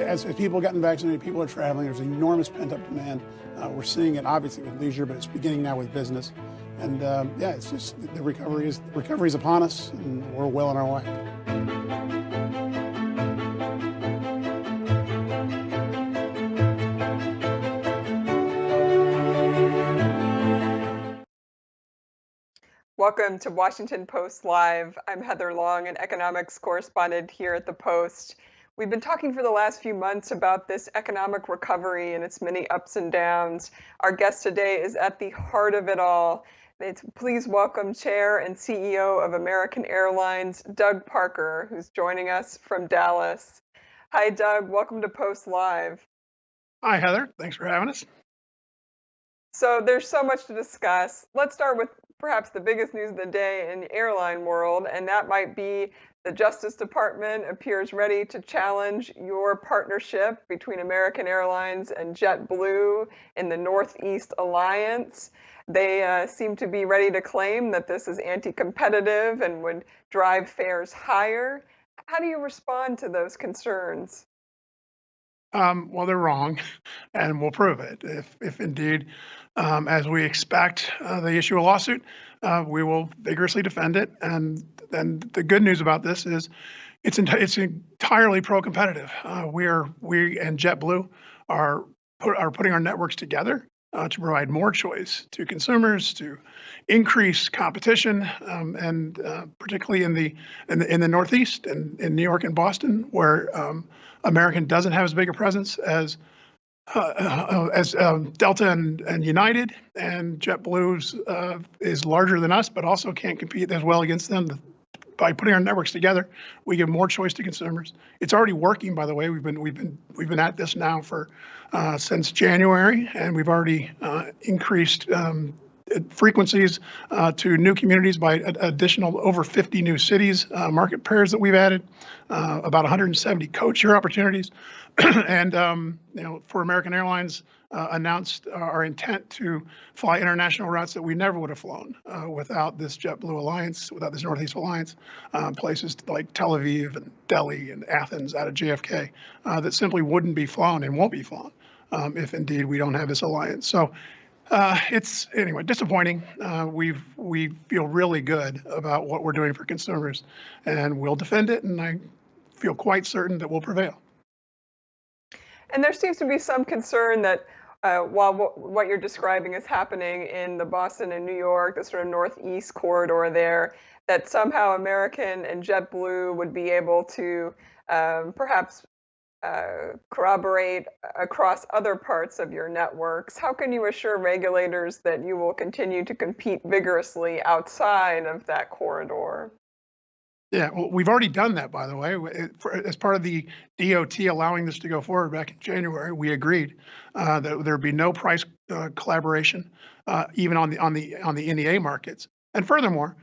As people getting vaccinated, people are traveling. There's enormous pent-up demand. We're seeing it obviously with leisure, but it's beginning now with business. And yeah, it's just the recovery is upon us, and we're well on our way. Welcome to Washington Post Live. I'm Heather Long, an economics correspondent here at the Post. We've been talking for the last few months about this economic recovery and its many ups and downs. Our guest today is at the heart of it all. Please welcome Chair and CEO of American Airlines, Doug Parker, who's joining us from Dallas. Hi, Doug. Welcome to Post Live. Hi, Heather. Thanks for having us. So there's so much to discuss. Let's start with perhaps the biggest news of the day in the airline world, and that might be the Justice Department appears ready to challenge your partnership between American Airlines and Jet Blue in the Northeast Alliance. They seem to be ready to claim that this is anti-competitive and would drive fares higher. How do you respond to those concerns? Well, they're wrong, and we'll prove it. If indeed, as we expect, they issue a lawsuit, we will vigorously defend it. And then the good news about this is it's entirely pro-competitive. We and JetBlue are putting our networks together to provide more choice to consumers, to increase competition, and particularly in the Northeast and in New York and Boston, where American doesn't have as big a presence as Delta and United, and JetBlue's is larger than us, but also can't compete as well against them. By putting our networks together, we give more choice to consumers. It's already working, by the way. We've been at this now for since January, and we've already increased frequencies to new communities by additional over 50 new cities, market pairs that we've added, about 170 codeshare opportunities, and for American Airlines, announced our intent to fly international routes that we never would have flown without this JetBlue alliance, without this Northeast Alliance, places like Tel Aviv and Delhi and Athens out of JFK that simply wouldn't be flown and won't be flown if indeed we don't have this alliance. So it's anyway disappointing. We feel really good about what we're doing for consumers, and we'll defend it. And I feel quite certain that we'll prevail. And there seems to be some concern that while what you're describing is happening in the Boston and New York, the sort of Northeast corridor there, that somehow American and JetBlue would be able to perhaps corroborate across other parts of your networks. How can you assure regulators that you will continue to compete vigorously outside of that corridor? Yeah, well, we've already done that, by the way. As part of the DOT allowing this to go forward back in January, we agreed that there would be no price collaboration, even on the NEA markets. And furthermore,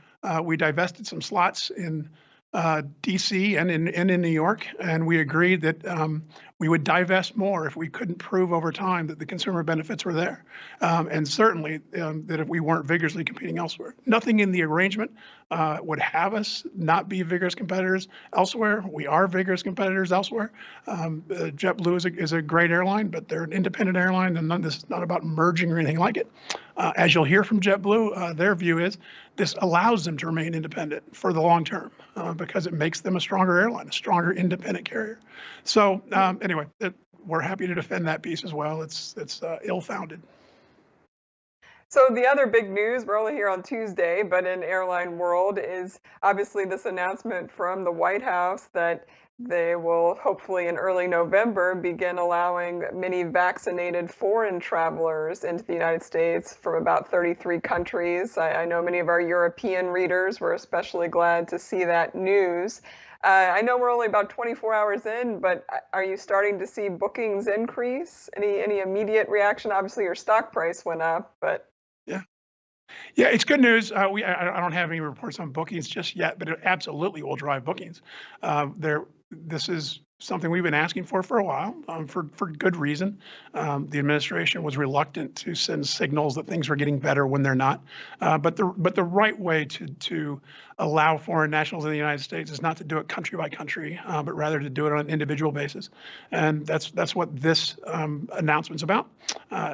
we divested some slots in DC and in New York, and we agreed that we would divest more if we couldn't prove over time that the consumer benefits were there, and certainly that if we weren't vigorously competing elsewhere. Nothing in the arrangement would have us not be vigorous competitors elsewhere. We are vigorous competitors elsewhere. JetBlue is a great airline, but they're an independent airline, and this is not about merging or anything like it. As you'll hear from JetBlue, their view is this allows them to remain independent for the long term because it makes them a stronger airline, a stronger independent carrier. So anyway, we're happy to defend that piece as well. It's ill-founded. So the other big news, we're only here on Tuesday, but in airline world is obviously this announcement from the White House that they will hopefully in early November begin allowing many vaccinated foreign travelers into the United States from about 33 countries. I know many of our European readers were especially glad to see that news. I know we're only about 24 hours in, but are you starting to see bookings increase? Any immediate reaction? Obviously, your stock price went up, but Yeah. Yeah, it's good news. I don't have any reports on bookings just yet, but it absolutely will drive bookings. This is something we've been asking for a while, for good reason. The administration was reluctant to send signals that things were getting better when they're not. But the right way to allow foreign nationals in the United States is not to do it country by country, but rather to do it on an individual basis. And that's what this announcement's about.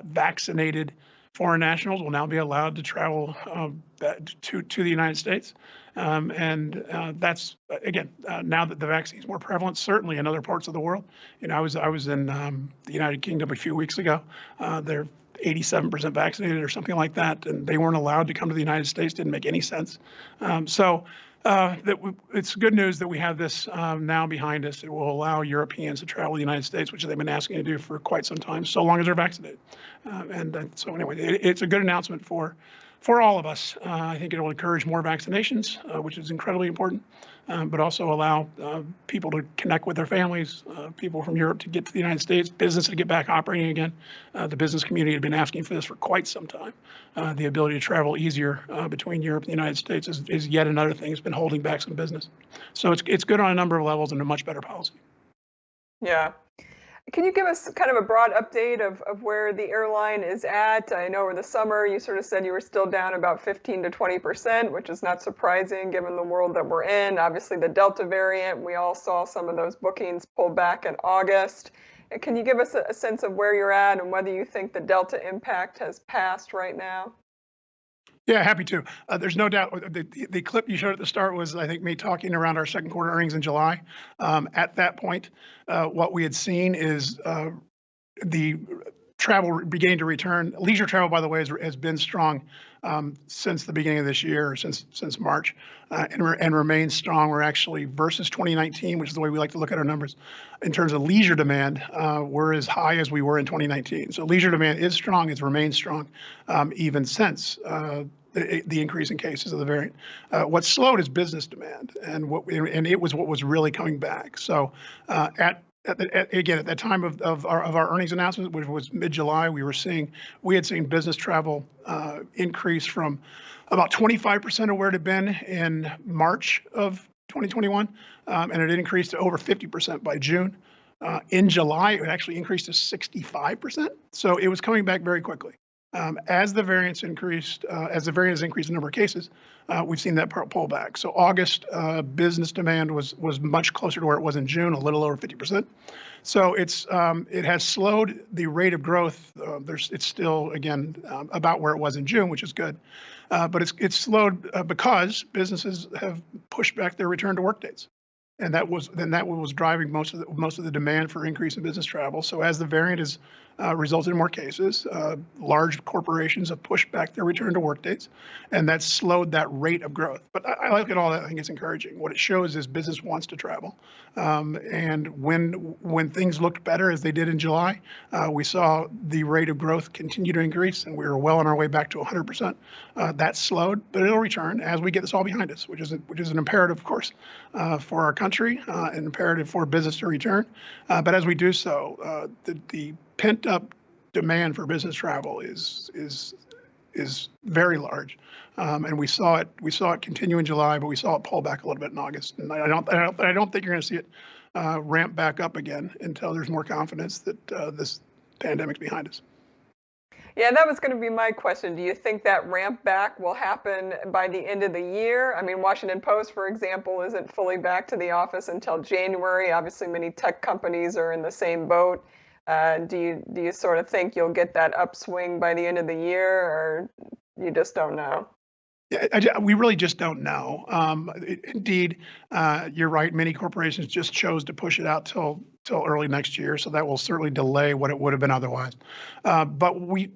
Vaccinated foreign nationals will now be allowed to travel to the United States. That's, again, now that the vaccine is more prevalent, certainly in other parts of the world. You know, I was in the United Kingdom a few weeks ago. They're 87% vaccinated or something like that, and they weren't allowed to come to the United States. Didn't make any sense. It's good news that we have this now behind us. It will allow Europeans to travel to the United States, which they've been asking to do for quite some time, so long as they're vaccinated. So anyway, it's a good announcement for all of us. I think it will encourage more vaccinations, which is incredibly important, but also allow people to connect with their families, people from Europe to get to the United States, business to get back operating again. The business community had been asking for this for quite some time. The ability to travel easier between Europe and the United States is yet another thing that's been holding back some business. So it's good on a number of levels and a much better policy. yeah. Can you give us kind of a broad update of where the airline is at? I know over the summer you sort of said you were still down about 15 to 20%, which is not surprising given the world that we're in. Obviously, the Delta variant, we all saw some of those bookings pull back in August. Can you give us a sense of where you're at and whether you think the Delta impact has passed right now? Yeah, happy to. There's no doubt. The clip you showed at the start was, I think, me talking around our second quarter earnings in July. At that point, what we had seen is the travel beginning to return. Leisure travel, by the way, has been strong since the beginning of this year, since March, and remains strong. We're actually, versus 2019, which is the way we like to look at our numbers, in terms of leisure demand, we're as high as we were in 2019. So leisure demand is strong. It's remained strong even since the increase in cases of the variant. What slowed is business demand, and it was what was really coming back. So again, at that time of our earnings announcement, which was mid-July, we had seen business travel increase from about 25% of where it had been in March of 2021, and it increased to over 50% by June. In July, it actually increased to 65%. So it was coming back very quickly. As the variant has increased the number of cases, we've seen that pull back. So August business demand was much closer to where it was in June, a little over 50%. So it has slowed the rate of growth. It's still, again, about where it was in June, which is good. But it's slowed because businesses have pushed back their return to work dates. And that was driving most of the demand for increase in business travel. So as the variant has resulted in more cases, large corporations have pushed back their return to work dates, and that's slowed that rate of growth. But I like it all. I think it's encouraging. What it shows is business wants to travel, and when things looked better, as they did in July, we saw the rate of growth continue to increase, and we were well on our way back to 100%. That slowed, but it'll return as we get this all behind us, which is an imperative, of course, for our country, an imperative for business to return. But as we do so, the pent-up demand for business travel is very large, and we saw it continue in July, but we saw it pull back a little bit in August. And I don't think you're going to see it ramp back up again until there's more confidence that this pandemic's behind us. Yeah, that was going to be my question. Do you think that ramp back will happen by the end of the year? I mean, Washington Post, for example, isn't fully back to the office until January. Obviously, many tech companies are in the same boat. Do you sort of think you'll get that upswing by the end of the year, or you just don't know? Yeah, we really just don't know. Indeed, you're right. Many corporations just chose to push it out till early next year, so that will certainly delay what it would have been otherwise. But we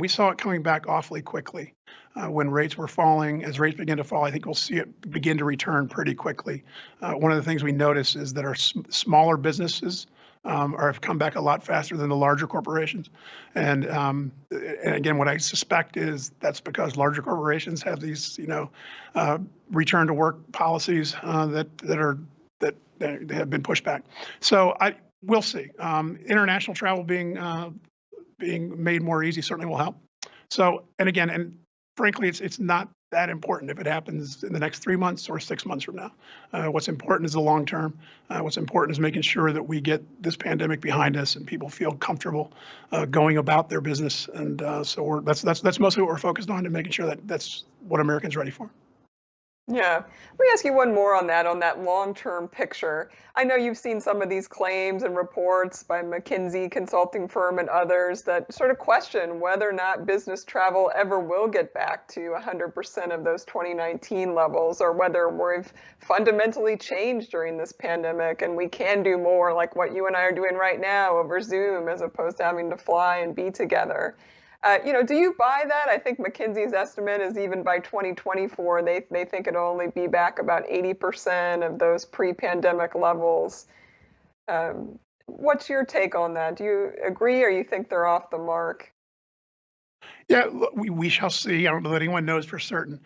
saw it coming back awfully quickly when rates were falling. As rates begin to fall, I think we'll see it begin to return pretty quickly. One of the things we notice is that our smaller businesses have come back a lot faster than the larger corporations. And again, what I suspect is that's because larger corporations have these, return to work policies that they have been pushed back. So we'll see. International travel being made more easy certainly will help. So, and again, and frankly, it's not that important if it happens in the next 3 months or 6 months from now. What's important is the long term. What's important is making sure that we get this pandemic behind us and people feel comfortable going about their business. And so that's mostly what we're focused on, and making sure that that's what Americans are ready for. Yeah. Let me ask you one more on that long-term picture. I know you've seen some of these claims and reports by McKinsey consulting firm and others that sort of question whether or not business travel ever will get back to 100% of those 2019 levels, or whether we've fundamentally changed during this pandemic and we can do more like what you and I are doing right now over Zoom as opposed to having to fly and be together. Do you buy that? I think McKinsey's estimate is even by 2024, they think it'll only be back about 80% of those pre-pandemic levels. What's your take on that? Do you agree, or you think they're off the mark? Yeah, we shall see. I don't know that anyone knows for certain.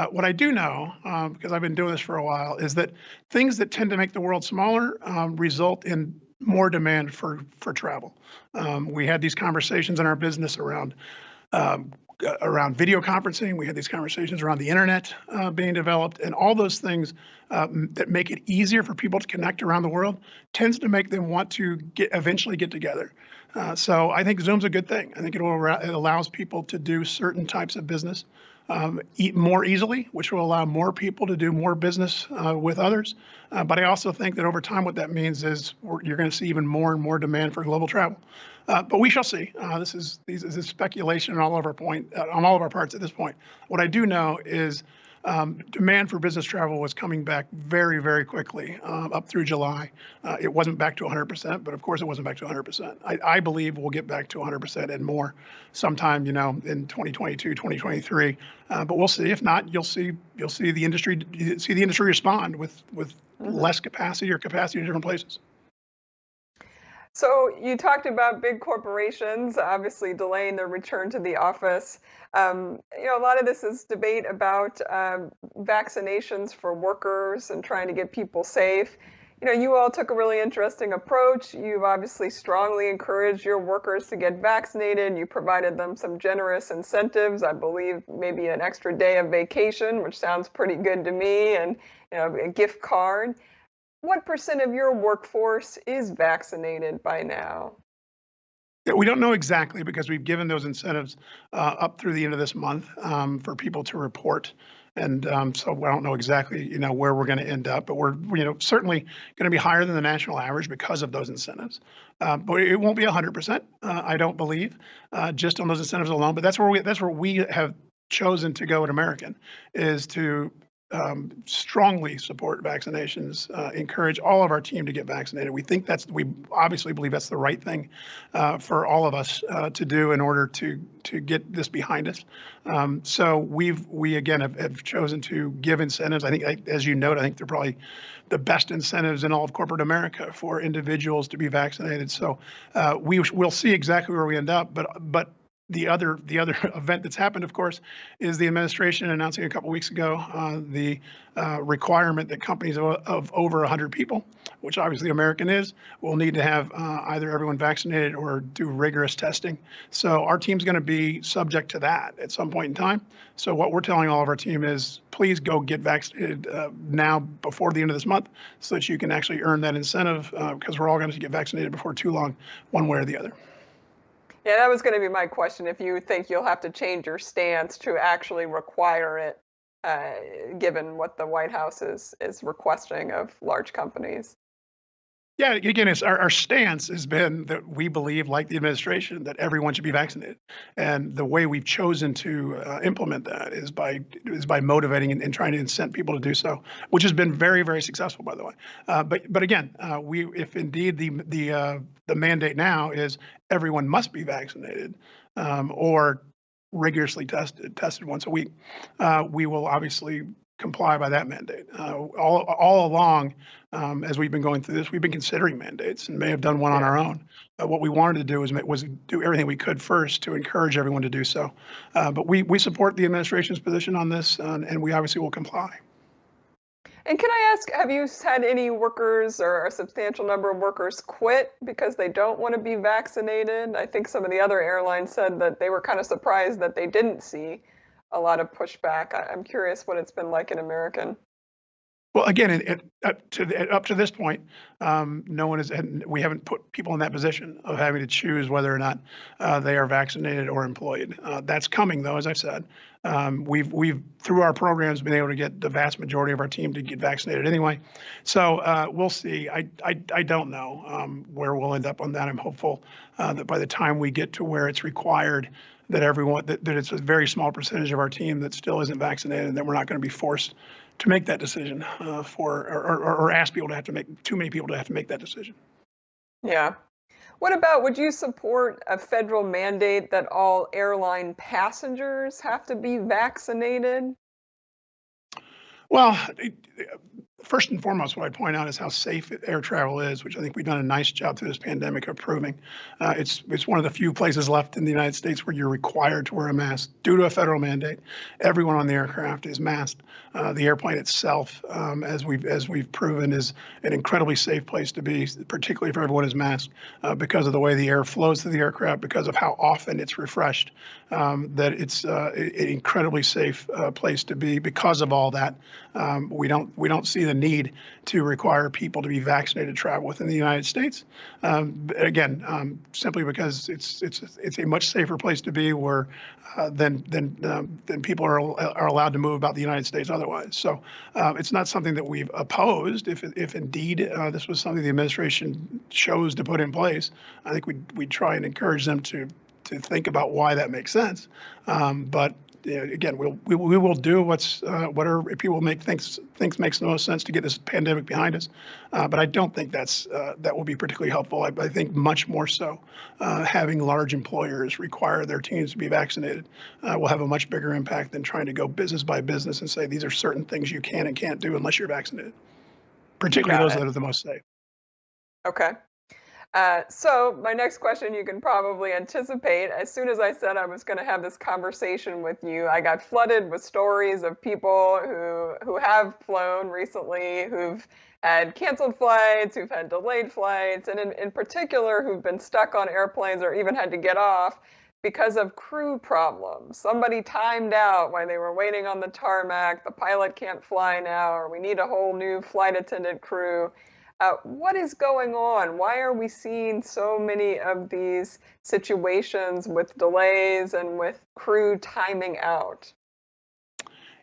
What I do know, because I've been doing this for a while, is that things that tend to make the world smaller result in more demand for travel. We had these conversations in our business around video conferencing. We had these conversations around the internet being developed, and all those things that make it easier for people to connect around the world tends to make them want to eventually get together. So I think Zoom's a good thing. I think it allows people to do certain types of business more easily, which will allow more people to do more business with others. But I also think that over time, what that means is you're going to see even more and more demand for global travel. But we shall see. This is speculation on all of our parts at this point. What I do know is demand for business travel was coming back very, very quickly up through July. It wasn't back to 100%, but of course it wasn't back to 100%. I believe we'll get back to 100% and more sometime, in 2022, 2023. But we'll see. If not, you'll see the industry respond with less capacity or capacity in different places. So you talked about big corporations obviously delaying their return to the office. A lot of this is debate about vaccinations for workers and trying to get people safe. You all took a really interesting approach. You've obviously strongly encouraged your workers to get vaccinated. You provided them some generous incentives, I believe maybe an extra day of vacation, which sounds pretty good to me, and a gift card. What % of your workforce is vaccinated by now? Yeah, we don't know exactly, because we've given those incentives up through the end of this month for people to report. And so I don't know exactly, where we're going to end up, but we're, certainly going to be higher than the national average because of those incentives. But it won't be 100%, I don't believe, just on those incentives alone. But that's where we have chosen to go at American, is to strongly support vaccinations, encourage all of our team to get vaccinated. We obviously believe that's the right thing for all of us to do in order to get this behind us. So we again have chosen to give incentives. I think, as you note, I think they're probably the best incentives in all of corporate America for individuals to be vaccinated. So we'll see exactly where we end up, but the other event that's happened, of course, is the administration announcing a couple weeks ago the requirement that companies of over 100 people, which obviously American is, will need to have either everyone vaccinated or do rigorous testing. So our team's going to be subject to that at some point in time. So what we're telling all of our team is, please go get vaccinated now before the end of this month, so that you can actually earn that incentive, because we're all going to get vaccinated before too long, one way or the other. Yeah, that was going to be my question. If you think you'll have to change your stance to actually require it, given what the White House is requesting of large companies. Yeah, again, it's our stance has been that we believe, like the administration, that everyone should be vaccinated, and the way we've chosen to implement that is by motivating and trying to incent people to do so, which has been very, very successful, by the way. But again, if indeed the mandate now is everyone must be vaccinated or rigorously tested once a week, we will obviously comply by that mandate. All along, as we've been going through this, we've been considering mandates and may have done one on our own. What we wanted to do was do everything we could first to encourage everyone to do so. But we support the administration's position on this, and we obviously will comply. And can I ask, have you had any workers or a substantial number of workers quit because they don't want to be vaccinated? I think some of the other airlines said that they were kind of surprised that they didn't see a lot of pushback. I'm curious what it's been like in American. Well, again, up to this point, no one has. We haven't put people in that position of having to choose whether or not they are vaccinated or employed. That's coming, though, as I've said. We've through our programs been able to get the vast majority of our team to get vaccinated anyway. So we'll see. I don't know where we'll end up on that. I'm hopeful that by the time we get to where it's required, that everyone that it's a very small percentage of our team that still isn't vaccinated, and that we're not going to be forced to make that decision or ask people to have to make too many people to have to make that decision. Yeah. What about, would you support a federal mandate that all airline passengers have to be vaccinated? Well, first and foremost, what I point out is how safe air travel is, which I think we've done a nice job through this pandemic of proving. It's one of the few places left in the United States where you're required to wear a mask due to a federal mandate. Everyone on the aircraft is masked. The airplane itself, as we've proven, is an incredibly safe place to be, particularly if everyone is masked, because of the way the air flows through the aircraft, because of how often it's refreshed. That it's an incredibly safe place to be. Because of all that, we don't see the need to require people to be vaccinated to travel within the United States. Again, simply because it's a much safer place to be where than people are allowed to move about the United States otherwise. So it's not something that we've opposed. If indeed this was something the administration chose to put in place, I think we'd try and encourage them to think about why that makes sense. But again, we will do whatever people thinks makes the most sense to get this pandemic behind us. But I don't think that will be particularly helpful. I think much more so having large employers require their teams to be vaccinated will have a much bigger impact than trying to go business by business and say these are certain things you can and can't do unless you're vaccinated, particularly those that are the most safe. Okay. So my next question, you can probably anticipate. As soon as I said I was going to have this conversation with you, I got flooded with stories of people who have flown recently, who've had canceled flights, who've had delayed flights, and in particular, who've been stuck on airplanes or even had to get off because of crew problems. Somebody timed out while they were waiting on the tarmac, the pilot can't fly now, or we need a whole new flight attendant crew. What is going on? Why are we seeing so many of these situations with delays and with crew timing out?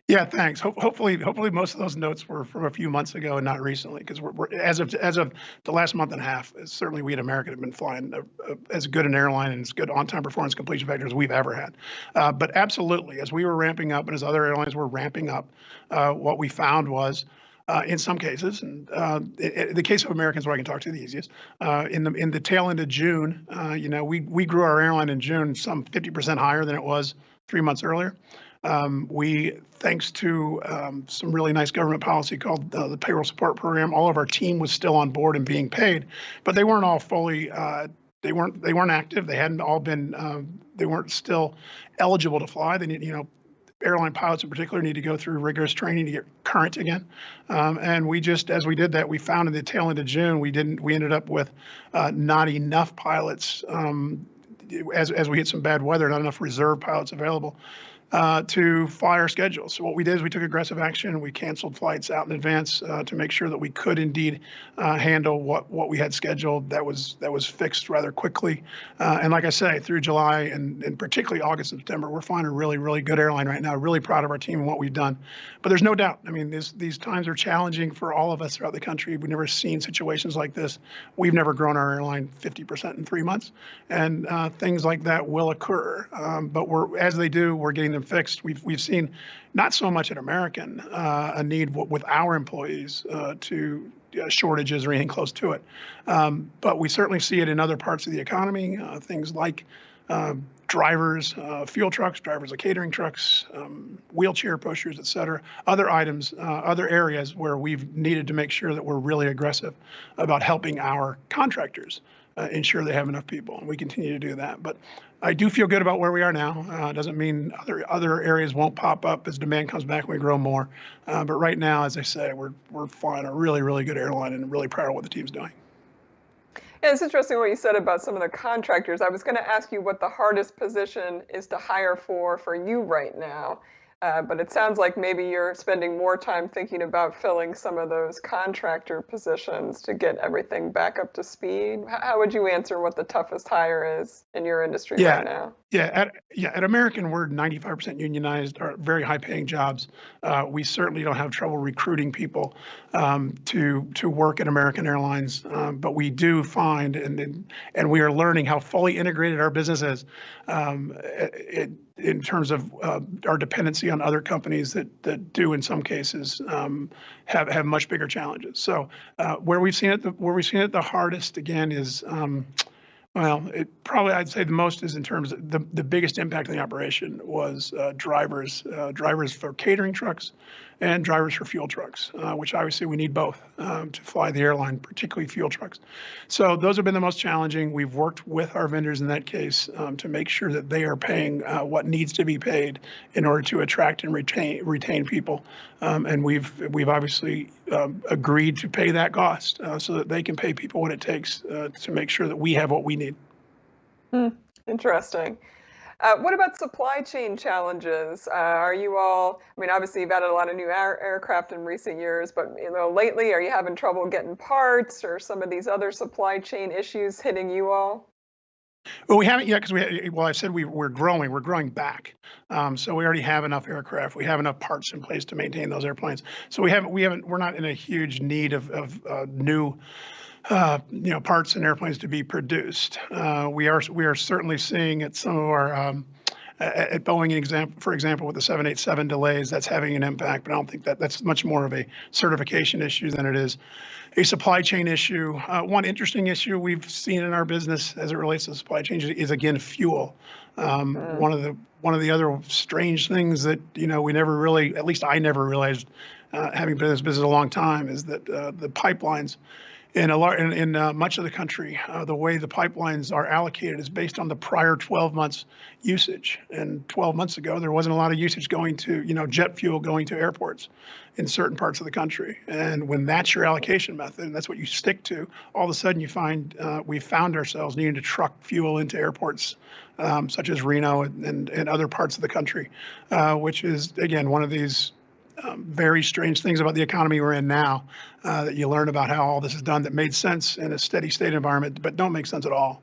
Yeah, thanks. Hopefully most of those notes were from a few months ago and not recently, because we're as of the last month and a half, certainly we at American have been flying as good an airline and as good on-time performance completion factor as we've ever had. But absolutely, as we were ramping up and as other airlines were ramping up, what we found was, in some cases, and the case of American is where I can talk to the easiest. In the tail end of June, we grew our airline in June some 50% higher than it was 3 months earlier. Thanks to some really nice government policy called the payroll support program, all of our team was still on board and being paid, but they weren't all fully. They weren't active. They hadn't all been. They weren't still eligible to fly. They need, airline pilots in particular need to go through rigorous training to get current again. And as we did that, we found in the tail end of June, we ended up with not enough pilots, as we hit some bad weather, not enough reserve pilots available to fly our schedule. So what we did is we took aggressive action. We canceled flights out in advance to make sure that we could indeed handle what we had scheduled. That was fixed rather quickly. And like I say, through July and particularly August and September, we're flying a really, really good airline right now. Really proud of our team and what we've done. But there's no doubt. I mean, these times are challenging for all of us throughout the country. We've never seen situations like this. We've never grown our airline 50% in 3 months, and things like that will occur. But as they do, we're getting them fixed. We've seen not so much at American a need with our employees to shortages or anything close to it, but we certainly see it in other parts of the economy. Things like drivers, fuel trucks, drivers of catering trucks, wheelchair pushers, et cetera. Other items, other areas where we've needed to make sure that we're really aggressive about helping our contractors ensure they have enough people, and we continue to do that. But I do feel good about where we are now. Doesn't mean other areas won't pop up as demand comes back and we grow more. But right now, as I say, we're flying a really, really good airline and really proud of what the team's doing. Yeah, it's interesting what you said about some of the contractors. I was going to ask you what the hardest position is to hire for you right now. But it sounds like maybe you're spending more time thinking about filling some of those contractor positions to get everything back up to speed. How would you answer what the toughest hire is in your industry right now? At American, we're 95% unionized, are very high-paying jobs. We certainly don't have trouble recruiting people to work at American Airlines, but we do find, and we are learning how fully integrated our business is in terms of our dependency on other companies that do, in some cases, have much bigger challenges. So where we've seen it the hardest again is. Well, I'd say the most is in terms of the biggest impact on the operation was drivers for catering trucks and drivers for fuel trucks, which obviously we need both to fly the airline, particularly fuel trucks. So those have been the most challenging. We've worked with our vendors in that case to make sure that they are paying what needs to be paid in order to attract and retain people. And we've obviously agreed to pay that cost so that they can pay people what it takes to make sure that we have what we need. Interesting. What about supply chain challenges? Are you all, I mean, obviously you've added a lot of new aircraft in recent years, but lately, are you having trouble getting parts or some of these other supply chain issues hitting you all? Well, we haven't yet because I said we're growing back. So we already have enough aircraft. We have enough parts in place to maintain those airplanes. So we're not in a huge need of new parts and airplanes to be produced. We are certainly seeing at some of our at Boeing, for example, with the 787 delays, that's having an impact. But I don't think that's much more of a certification issue than it is a supply chain issue. One interesting issue we've seen in our business as it relates to supply chain is again fuel. One of the other strange things that we never really, at least I never realized, having been in this business a long time, is that the pipelines in much of the country, the way the pipelines are allocated is based on the prior 12 months usage. And 12 months ago, there wasn't a lot of usage going to, jet fuel going to airports in certain parts of the country. And when that's your allocation method, and that's what you stick to, all of a sudden you find we found ourselves needing to truck fuel into airports such as Reno and other parts of the country, which is, again, one of these very strange things about the economy we're in now that you learn about how all this is done that made sense in a steady state environment, but don't make sense at all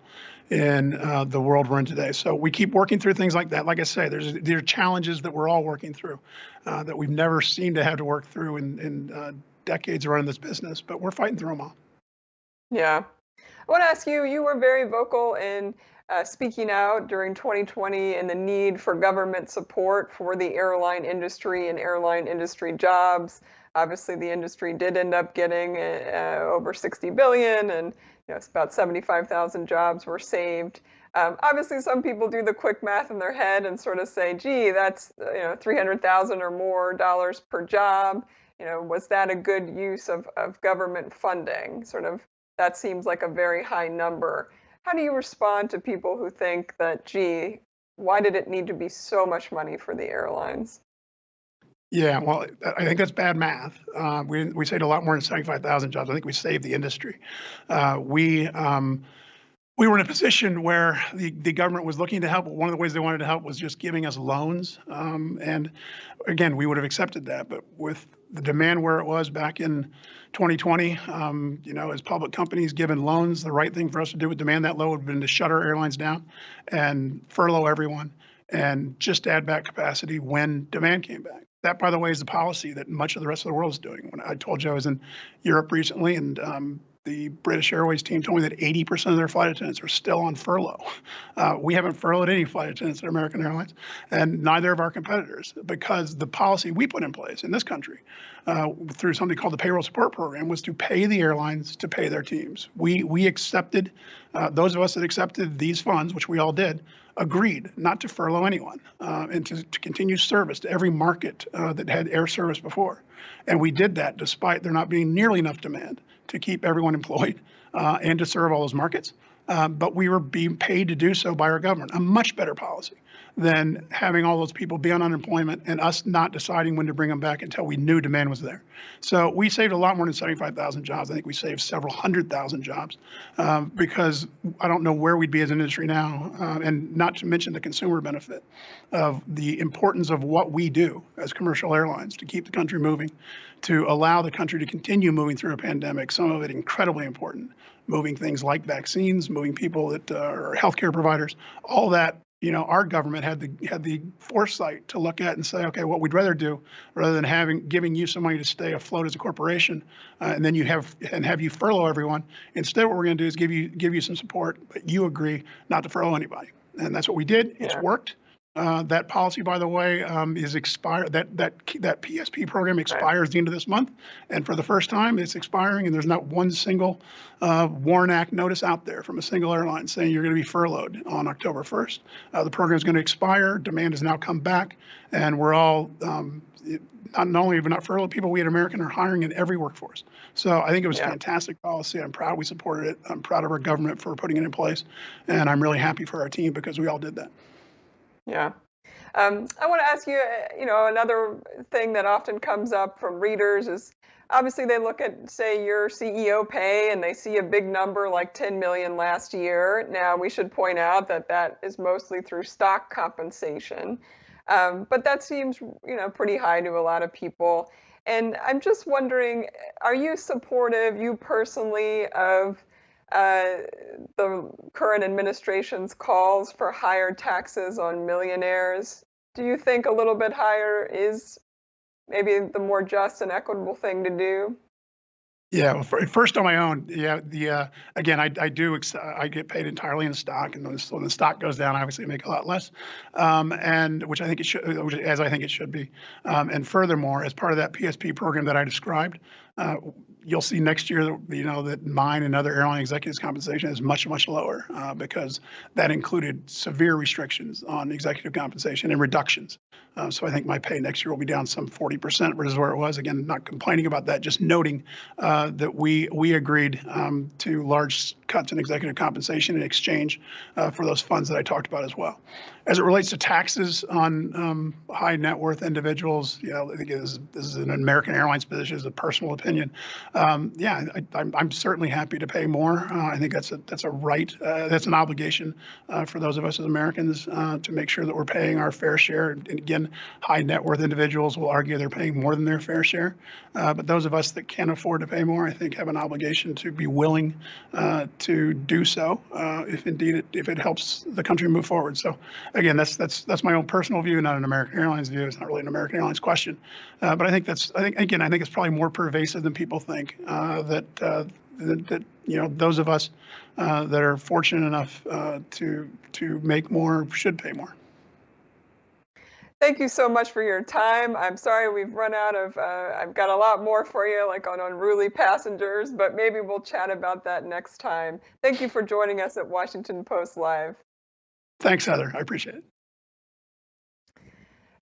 in the world we're in today. So we keep working through things like that. Like I say, there are challenges that we're all working through that we've never seemed to have to work through in decades of running this business, but we're fighting through them all. Yeah. I want to ask you, you were very vocal in speaking out during 2020 and the need for government support for the airline industry and airline industry jobs. Obviously, the industry did end up getting over $60 billion, and it's about 75,000 jobs were saved. Obviously, some people do the quick math in their head and sort of say, "Gee, that's $300,000 or more dollars per job. Was that a good use of government funding?" Sort of, that seems like a very high number. How do you respond to people who think that, gee, why did it need to be so much money for the airlines? Yeah, well, I think that's bad math. We saved a lot more than 75,000 jobs. I think we saved the industry. We were in a position where the government was looking to help. One of the ways they wanted to help was just giving us loans. And again, we would have accepted that. But with the demand where it was back in 2020, as public companies given loans, the right thing for us to do with demand that low would have been to shut our airlines down and furlough everyone and just add back capacity when demand came back. That, by the way, is the policy that much of the rest of the world is doing. When I told you I was in Europe recently, and the British Airways team told me that 80% of their flight attendants are still on furlough. We haven't furloughed any flight attendants at American Airlines, and neither of our competitors, because the policy we put in place in this country through something called the Payroll Support Program was to pay the airlines to pay their teams. We accepted, those of us that accepted these funds, which we all did, agreed not to furlough anyone and to continue service to every market that had air service before. And we did that despite there not being nearly enough demand to keep everyone employed and to serve all those markets. but we were being paid to do so by our government. A much better policy than having all those people be on unemployment and us not deciding when to bring them back until we knew demand was there. So we saved a lot more than 75,000 jobs. I think we saved several 100,000 jobs because I don't know where we'd be as an industry now, and not to mention the consumer benefit of the importance of what we do as commercial airlines to keep the country moving, to allow the country to continue moving through a pandemic, some of it incredibly important, moving things like vaccines, moving people that are healthcare providers, all that. Our government had the foresight to look at and say, okay, what we'd rather do, rather than giving you some money to stay afloat as a corporation, and then have you furlough everyone. Instead, what we're going to do is give you some support, but you agree not to furlough anybody, and that's what we did. It's worked. That policy, by the way, is expired. That PSP program expires the end of this month, and for the first time, it's expiring. And there's not one single WARN Act notice out there from a single airline saying you're going to be furloughed on October 1st. The program is going to expire. Demand has now come back, and we're all not only have we not furloughed people, we at American are hiring in every workforce. So I think it was fantastic policy. I'm proud we supported it. I'm proud of our government for putting it in place, and I'm really happy for our team because we all did that. Yeah. I want to ask you, another thing that often comes up from readers is obviously they look at, say, your CEO pay and they see a big number like 10 million last year. Now, we should point out that that is mostly through stock compensation. But that seems, pretty high to a lot of people. And I'm just wondering, are you supportive, you personally, of the current administration's calls for higher taxes on millionaires? Do you think a little bit higher is maybe the more just and equitable thing to do? Yeah, well, first on my own, again, I get paid entirely in stock, and when the stock goes down, obviously I make a lot less, and which I think it should, as I think it should be, and furthermore, as part of that PSP program that I described, you'll see next year that mine and other airline executives' compensation is much, much lower because that included severe restrictions on executive compensation and reductions. So I think my pay next year will be down some 40% versus where it was. Again, not complaining about that, just noting that we agreed to large cuts in executive compensation in exchange for those funds that I talked about as well. As it relates to taxes on high net worth individuals, I think this is an American Airlines position, is a personal opinion. I'm certainly happy to pay more. I think that's a right, that's an obligation for those of us as Americans to make sure that we're paying our fair share. And again, high net worth individuals will argue they're paying more than their fair share. But those of us that can't afford to pay more, I think, have an obligation to be willing to do so if it helps the country move forward. So again, that's my own personal view, not an American Airlines view. It's not really an American Airlines question. But I think it's probably more pervasive than people think. That those of us that are fortunate enough to make more should pay more. Thank you so much for your time. I'm sorry we've run out of, I've got a lot more for you, like on unruly passengers, but maybe we'll chat about that next time. Thank you for joining us at Washington Post Live. Thanks, Heather. I appreciate it.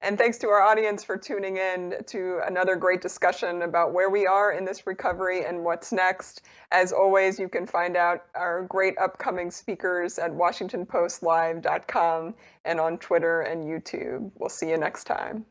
And thanks to our audience for tuning in to another great discussion about where we are in this recovery and what's next. As always, you can find out our great upcoming speakers at WashingtonPostLive.com and on Twitter and YouTube. We'll see you next time.